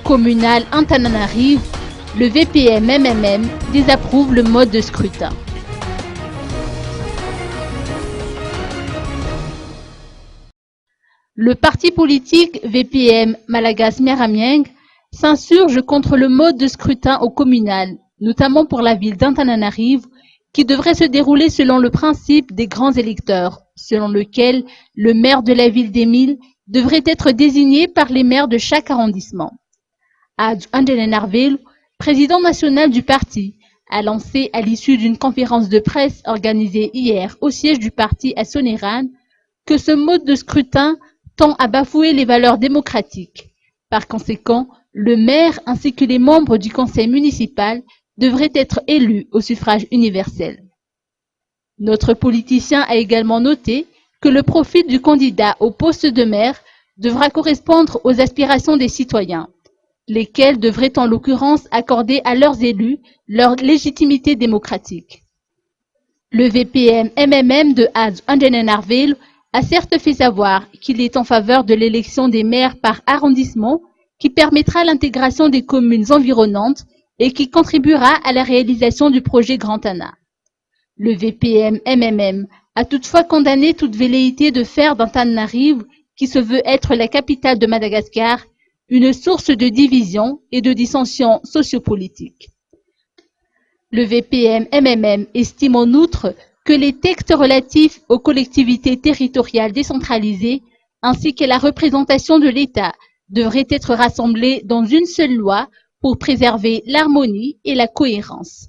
communal Antananarivo, le VPM-MMM désapprouve le mode de scrutin. Le parti politique VPM Malagas Meramieng s'insurge contre le mode de scrutin au communal, notamment pour la ville d'Antananarivo, qui devrait se dérouler selon le principe des grands électeurs, selon lequel le maire de la ville d'Emile devrait être désigné par les maires de chaque arrondissement. Adj Antananarivo, président national du parti, a lancé à l'issue d'une conférence de presse organisée hier au siège du parti à Soneran que ce mode de scrutin tend à bafouer les valeurs démocratiques. Par conséquent, le maire ainsi que les membres du conseil municipal devraient être élus au suffrage universel. Notre politicien a également noté que le profil du candidat au poste de maire devra correspondre aux aspirations des citoyens, lesquels devraient en l'occurrence accorder à leurs élus leur légitimité démocratique. Le VPM-MMM de Adj Antananarivo a certes fait savoir qu'il est en faveur de l'élection des maires par arrondissement qui permettra l'intégration des communes environnantes et qui contribuera à la réalisation du projet Grand Anna. Le VPM-MMM a toutefois condamné toute velléité de faire d'Antananarivo, qui se veut être la capitale de Madagascar, une source de division et de dissension sociopolitique. Le VPM-MMM estime en outre que les textes relatifs aux collectivités territoriales décentralisées ainsi que la représentation de l'État devraient être rassemblés dans une seule loi pour préserver l'harmonie et la cohérence.